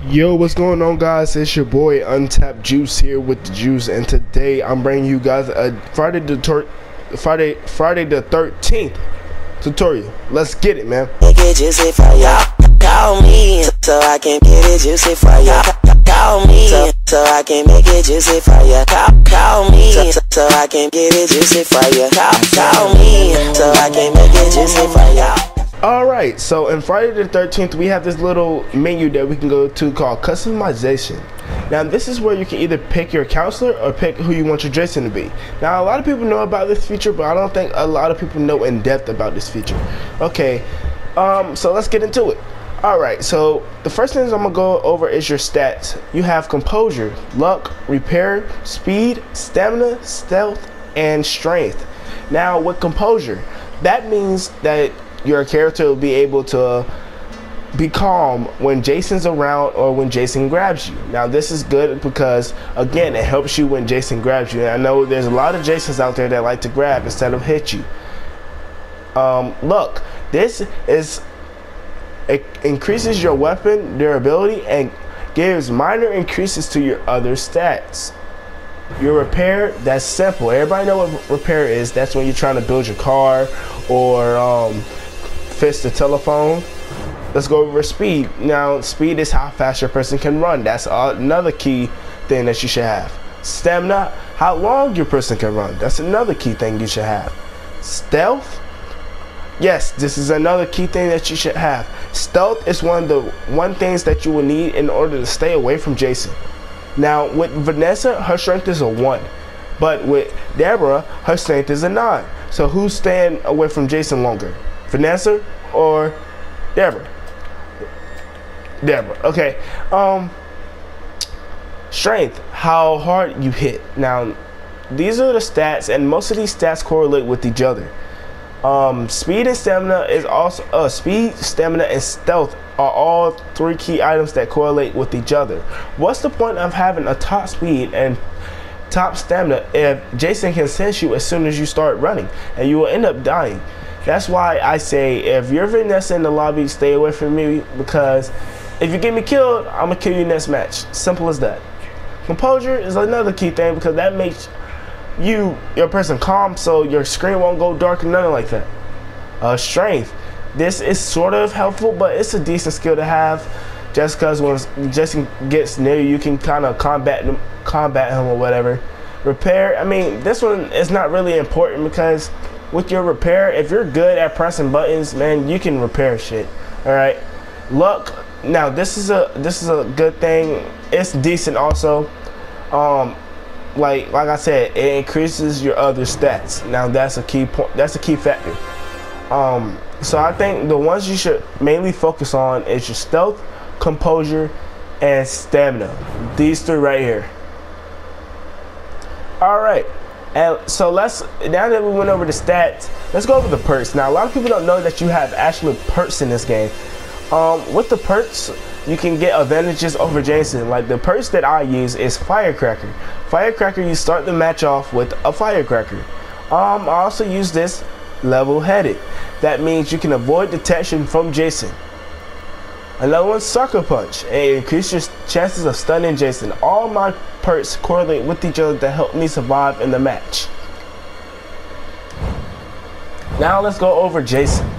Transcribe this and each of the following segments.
Yo, what's going on, guys? It's your boy Untapped Juice here with the juice, and today I'm bringing you guys a Friday the 13th tutorial. Let's get it, man. Make it juicy for ya. Call me so I can get it juicy for ya. Call me so I can make it juicy for ya. Call me so I can get it juicy for ya. Call me so I can make it juicy for ya. Alright, so in Friday the 13th, we have this little menu that we can go to called customization. Now, this is where you can either pick your counselor or pick who you want your Jason to be. Now, a lot of people know about this feature, but I don't think a lot of people know in depth about this feature. Okay, so let's get into it. Alright, so the first thing I'm going to go over is your stats. You have composure, luck, repair, speed, stamina, stealth, and strength. Now, with composure, that means that your character will be able to be calm when Jason's around or when Jason grabs you. Now, this is good because, again, it helps you when Jason grabs you. And I know there's a lot of Jasons out there that like to grab instead of hit you. Look, it increases your weapon durability and gives minor increases to your other stats. Your repair, that's simple. Everybody know what repair is. That's when you're trying to build your car or fix the telephone. Let's go over speed. Now, speed is how fast your person can run. That's another key thing that you should have. Stamina, how long your person can run. That's another key thing you should have. Stealth, yes, this is another key thing that you should have. Stealth is one of the things that you will need in order to stay away from Jason. Now, with Vanessa, her strength is a 1, but with Deborah, her strength is a 9. So who's staying away from Jason longer, Vanessa or Deborah? Deborah. Okay. Strength, how hard you hit. Now, these are the stats, and most of these stats correlate with each other. Speed and stamina is also speed, stamina, and stealth are all 3 key items that correlate with each other. What's the point of having a top speed and top stamina if Jason can sense you as soon as you start running and you will end up dying? That's why I say, if you're Vanessa in the lobby, stay away from me, because if you get me killed, I'm gonna kill you next match. Simple as that. Composure is another key thing because that makes your person calm, so your screen won't go dark and nothing like that. Strength, this is sort of helpful, but it's a decent skill to have, just because when Jason gets near you, you can kind of combat him or whatever. Repair, I mean, this one is not really important because with your repair, if you're good at pressing buttons, man, you can repair shit. All right. Luck, now this is a good thing. It's decent also. Like I said, it increases your other stats. Now that's a key point. That's a key factor. So I think the ones you should mainly focus on is your stealth, composure, and stamina. These 3 right here. All right. And so now that we went over the stats, let's go over the perks. Now, a lot of people don't know that you have actual perks in this game. With the perks, you can get advantages over Jason. Like the perks that I use is Firecracker. Firecracker, you start the match off with a Firecracker. I also use this Level-Headed. That means you can avoid detection from Jason. Another one, Sucker Punch. It increases your chances of stunning Jason. All my perks correlate with each other to help me survive in the match. Now let's go over Jason.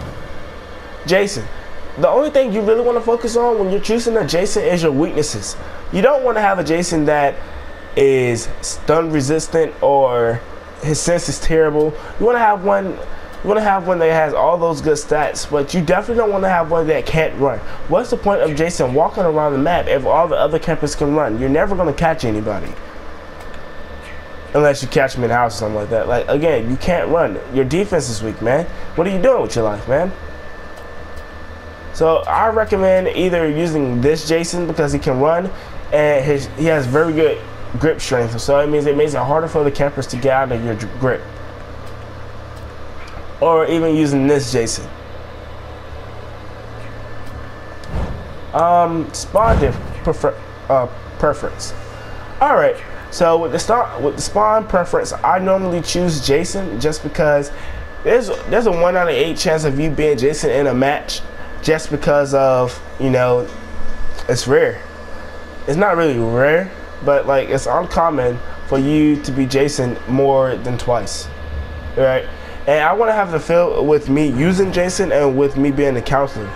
Jason, the only thing you really want to focus on when you're choosing a Jason is your weaknesses. You don't want to have a Jason that is stun resistant or his sense is terrible. You want to have one that has all those good stats, but you definitely don't want to have one that can't run. What's the point of Jason walking around the map if all the other campers can run? You're never going to catch anybody. Unless you catch them in the house or something like that. Like, again, you can't run. Your defense is weak, man. What are you doing with your life, man? So I recommend either using this Jason because he can run and he has very good grip strength. So it makes it harder for the campers to get out of your grip. Or even using this Jason. Spawn preference. Alright, so with the spawn preference, I normally choose Jason just because there's a 1 out of 8 chance of you being Jason in a match, just because of, you know, it's rare. it's not really rare, but like it's uncommon for you to be Jason more than twice, right? And I want to have the feel with me using Jason and with me being a counselor.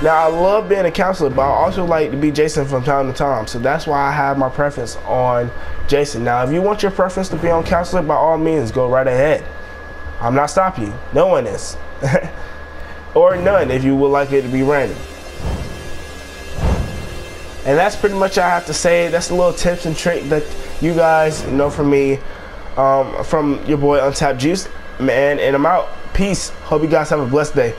Now, I love being a counselor, but I also like to be Jason from time to time. So that's why I have my preference on Jason. Now, if you want your preference to be on counselor, by all means, go right ahead. I'm not stopping you. No one is. Or none if you would like it to be random. And that's pretty much all I have to say. That's a little tips and trick that you guys know from me, from your boy Untapped Juice, man. And I'm out. Peace. Hope you guys have a blessed day.